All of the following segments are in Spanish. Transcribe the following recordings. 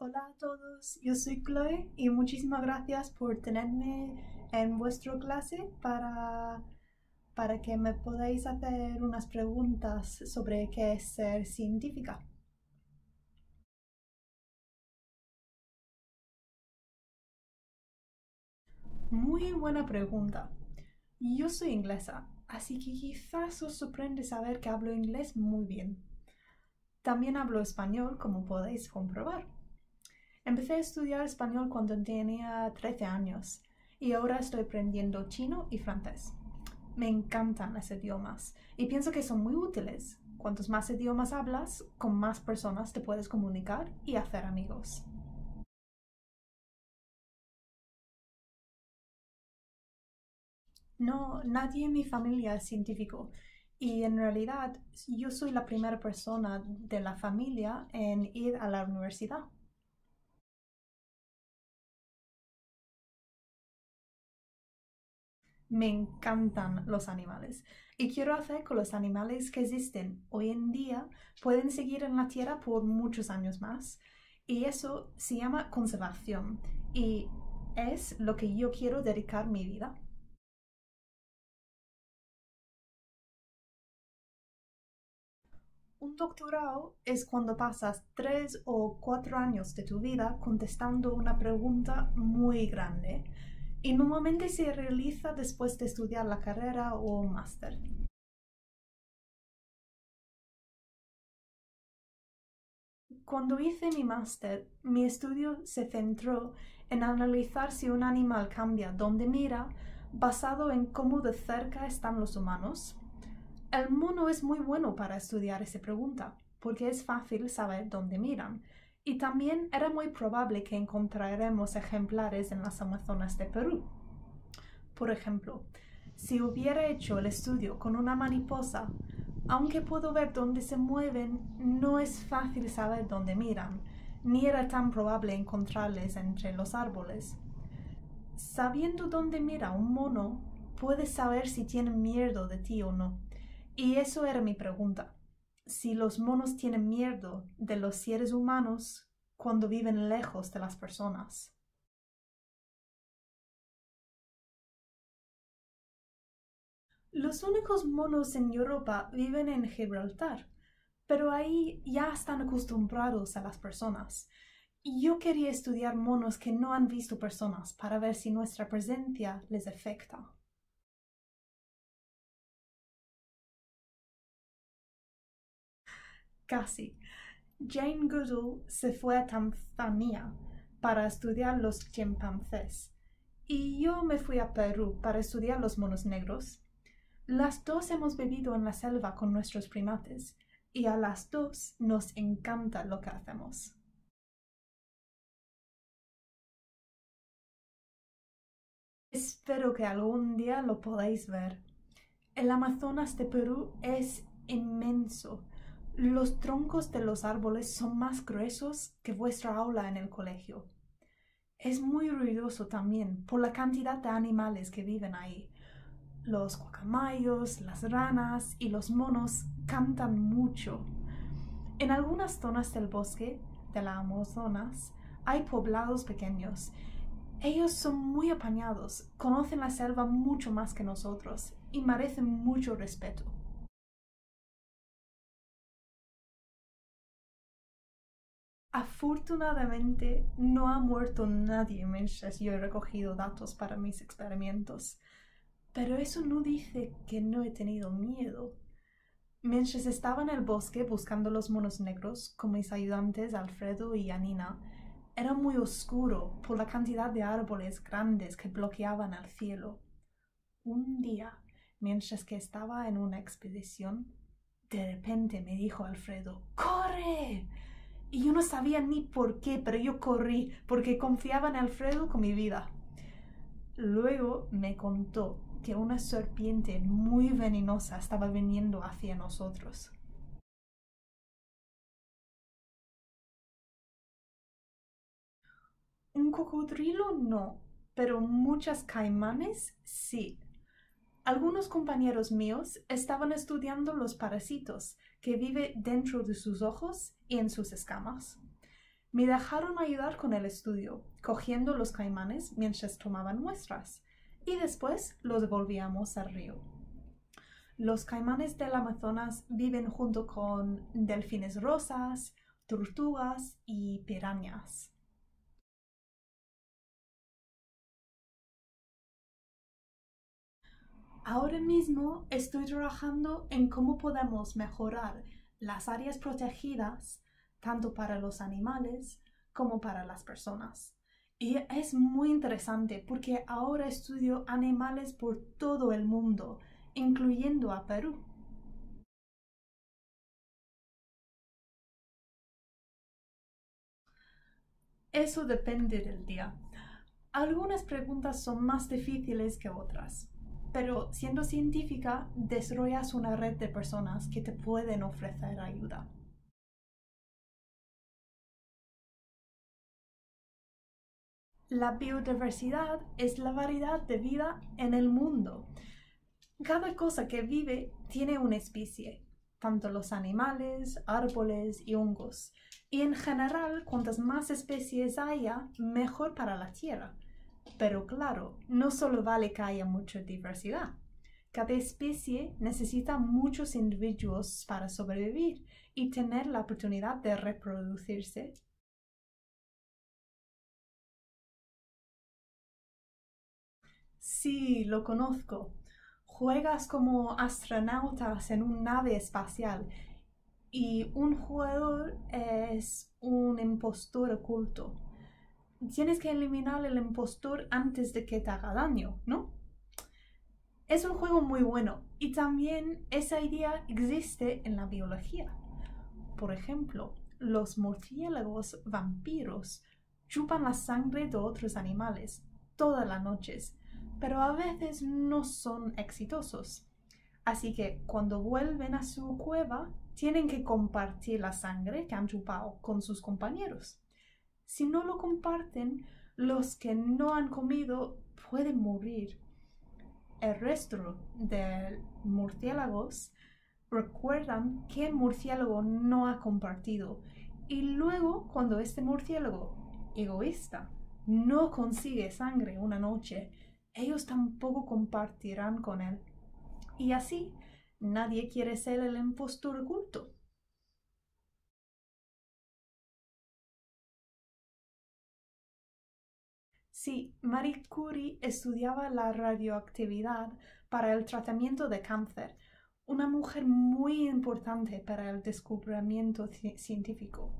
Hola a todos, yo soy Chloe y muchísimas gracias por tenerme en vuestra clase para que me podáis hacer unas preguntas sobre qué es ser científica. Muy buena pregunta. Yo soy inglesa, así que quizás os sorprende saber que hablo inglés muy bien. También hablo español, como podéis comprobar. Empecé a estudiar español cuando tenía 13 años y ahora estoy aprendiendo chino y francés. Me encantan los idiomas y pienso que son muy útiles. Cuantos más idiomas hablas, con más personas te puedes comunicar y hacer amigos. No, nadie en mi familia es científico y en realidad yo soy la primera persona de la familia en ir a la universidad. Me encantan los animales y quiero hacer que los animales que existen hoy en día pueden seguir en la Tierra por muchos años más. Y eso se llama conservación y es lo que yo quiero dedicar mi vida. Un doctorado es cuando pasas 3 o 4 años de tu vida contestando una pregunta muy grande y normalmente se realiza después de estudiar la carrera o máster. Cuando hice mi máster, mi estudio se centró en analizar si un animal cambia dónde mira basado en cómo de cerca están los humanos. El mono es muy bueno para estudiar esa pregunta, porque es fácil saber dónde miran. Y también era muy probable que encontraremos ejemplares en las Amazonas de Perú. Por ejemplo, si hubiera hecho el estudio con una mariposa, aunque puedo ver dónde se mueven, no es fácil saber dónde miran, ni era tan probable encontrarles entre los árboles. Sabiendo dónde mira un mono, puedes saber si tienen miedo de ti o no. Y eso era mi pregunta. Si los monos tienen miedo de los seres humanos cuando viven lejos de las personas. Los únicos monos en Europa viven en Gibraltar, pero ahí ya están acostumbrados a las personas. Y yo quería estudiar monos que no han visto personas para ver si nuestra presencia les afecta. Casi. Jane Goodall se fue a Tanzania para estudiar los chimpancés y yo me fui a Perú para estudiar los monos negros. Las dos hemos vivido en la selva con nuestros primates y a las dos nos encanta lo que hacemos. Espero que algún día lo podáis ver. El Amazonas de Perú es inmenso. Los troncos de los árboles son más gruesos que vuestra aula en el colegio. Es muy ruidoso también por la cantidad de animales que viven ahí. Los guacamayos, las ranas y los monos cantan mucho. En algunas zonas del bosque de la Amazonas hay poblados pequeños. Ellos son muy apañados, conocen la selva mucho más que nosotros y merecen mucho respeto. Afortunadamente no ha muerto nadie mientras yo he recogido datos para mis experimentos, pero eso no dice que no he tenido miedo. Mientras estaba en el bosque buscando los monos negros con mis ayudantes Alfredo y Anina, era muy oscuro por la cantidad de árboles grandes que bloqueaban el cielo. Un día, mientras que estaba en una expedición, de repente me dijo Alfredo, ¡corre! Y yo no sabía ni por qué, pero yo corrí porque confiaba en Alfredo con mi vida. Luego me contó que una serpiente muy venenosa estaba viniendo hacia nosotros. Un cocodrilo no, pero muchas caimanes sí. Algunos compañeros míos estaban estudiando los parásitos que viven dentro de sus ojos y en sus escamas. Me dejaron ayudar con el estudio, cogiendo los caimanes mientras tomaban muestras, y después los devolvíamos al río. Los caimanes del Amazonas viven junto con delfines rosas, tortugas y pirañas. Ahora mismo estoy trabajando en cómo podemos mejorar las áreas protegidas tanto para los animales como para las personas. Y es muy interesante porque ahora estudio animales por todo el mundo, incluyendo a Perú. Eso depende del día. Algunas preguntas son más difíciles que otras, pero siendo científica desarrollas una red de personas que te pueden ofrecer ayuda. La biodiversidad es la variedad de vida en el mundo. Cada cosa que vive tiene una especie, tanto los animales, árboles y hongos. Y en general, cuantas más especies haya, mejor para la Tierra. Pero claro, no solo vale que haya mucha diversidad. Cada especie necesita muchos individuos para sobrevivir y tener la oportunidad de reproducirse. Sí, lo conozco. Juegas como astronautas en una nave espacial y un jugador es un impostor oculto. Tienes que eliminar el impostor antes de que te haga daño, ¿no? Es un juego muy bueno y también esa idea existe en la biología. Por ejemplo, los murciélagos vampiros chupan la sangre de otros animales todas las noches, pero a veces no son exitosos. Así que cuando vuelven a su cueva, tienen que compartir la sangre que han chupado con sus compañeros. Si no lo comparten, los que no han comido pueden morir. El resto de murciélagos recuerdan que el murciélago no ha compartido y luego cuando este murciélago egoísta no consigue sangre una noche, ellos tampoco compartirán con él. Y así nadie quiere ser el impostor oculto. Sí, Marie Curie estudiaba la radioactividad para el tratamiento de cáncer, una mujer muy importante para el descubrimiento científico.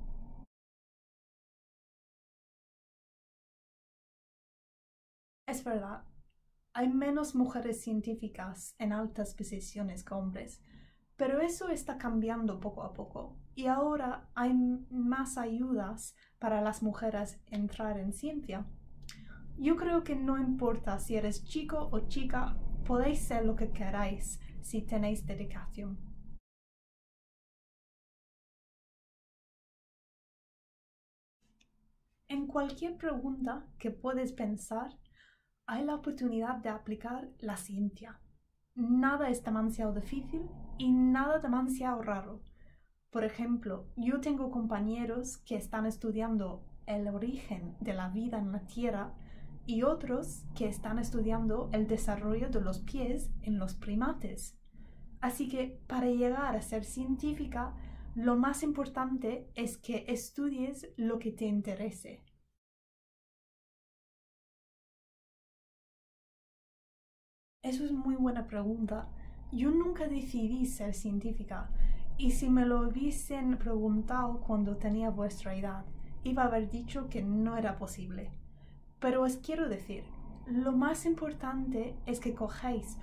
Es verdad, hay menos mujeres científicas en altas posiciones que hombres, pero eso está cambiando poco a poco y ahora hay más ayudas para las mujeres entrar en ciencia. Yo creo que no importa si eres chico o chica, podéis ser lo que queráis si tenéis dedicación. En cualquier pregunta que puedes pensar, hay la oportunidad de aplicar la ciencia. Nada es demasiado difícil y nada demasiado raro. Por ejemplo, yo tengo compañeros que están estudiando el origen de la vida en la Tierra y otros que están estudiando el desarrollo de los pies en los primates. Así que para llegar a ser científica, lo más importante es que estudies lo que te interese. Eso es muy buena pregunta. Yo nunca decidí ser científica y si me lo hubiesen preguntado cuando tenía vuestra edad, iba a haber dicho que no era posible. Pero os quiero decir, lo más importante es que cogéis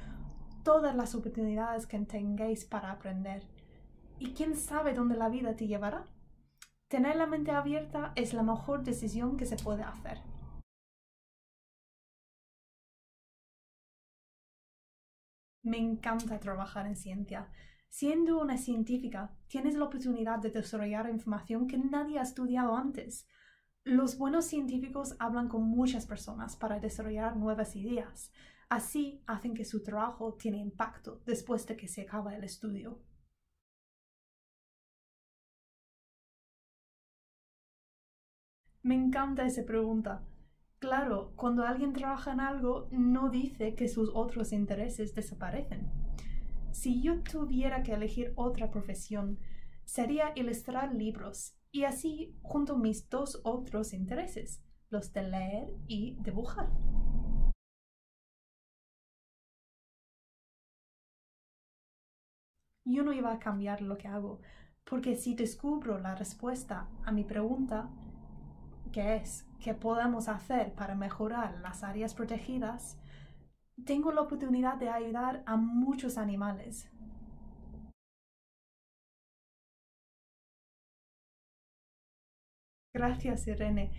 todas las oportunidades que tengáis para aprender. Y quién sabe dónde la vida te llevará. Tener la mente abierta es la mejor decisión que se puede hacer. Me encanta trabajar en ciencia. Siendo una científica, tienes la oportunidad de desarrollar información que nadie ha estudiado antes. Los buenos científicos hablan con muchas personas para desarrollar nuevas ideas. Así hacen que su trabajo tiene impacto después de que se acaba el estudio. Me encanta esa pregunta. Claro, cuando alguien trabaja en algo, no dice que sus otros intereses desaparecen. Si yo tuviera que elegir otra profesión, sería ilustrar libros y así junto mis dos otros intereses, los de leer y dibujar. Yo no iba a cambiar lo que hago, porque si descubro la respuesta a mi pregunta, que es qué podemos hacer para mejorar las áreas protegidas, tengo la oportunidad de ayudar a muchos animales. Gracias, Irene.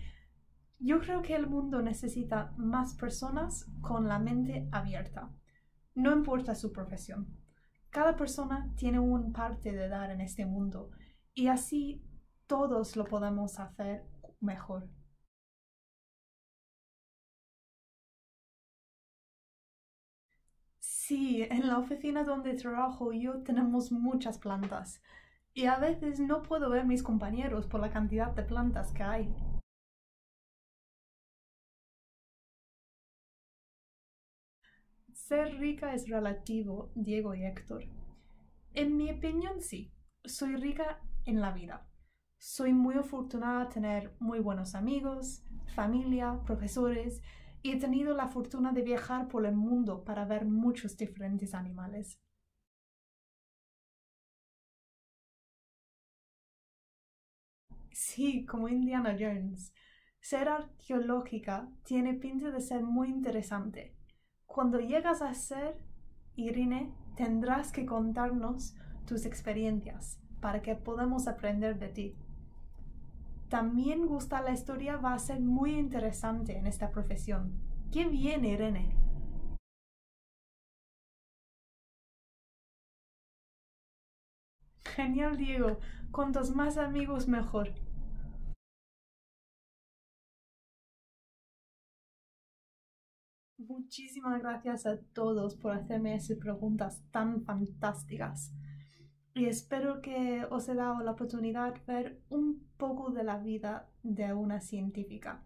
Yo creo que el mundo necesita más personas con la mente abierta. No importa su profesión. Cada persona tiene una parte de dar en este mundo y así todos lo podemos hacer mejor. Sí, en la oficina donde trabajo yo tenemos muchas plantas y a veces no puedo ver mis compañeros por la cantidad de plantas que hay. Ser rica es relativo, Diego y Héctor. En mi opinión, sí. Soy rica en la vida. Soy muy afortunada de tener muy buenos amigos, familia, profesores y he tenido la fortuna de viajar por el mundo para ver muchos diferentes animales. Sí, como Indiana Jones. Ser arqueológica tiene pinta de ser muy interesante. Cuando llegas a ser Irene, tendrás que contarnos tus experiencias para que podamos aprender de ti. También gusta la historia, va a ser muy interesante en esta profesión. ¡Qué bien, Irene! Genial, Diego. Cuantos más amigos, mejor. Muchísimas gracias a todos por hacerme esas preguntas tan fantásticas. Y espero que os he dado la oportunidad de ver un poco de la vida de una científica.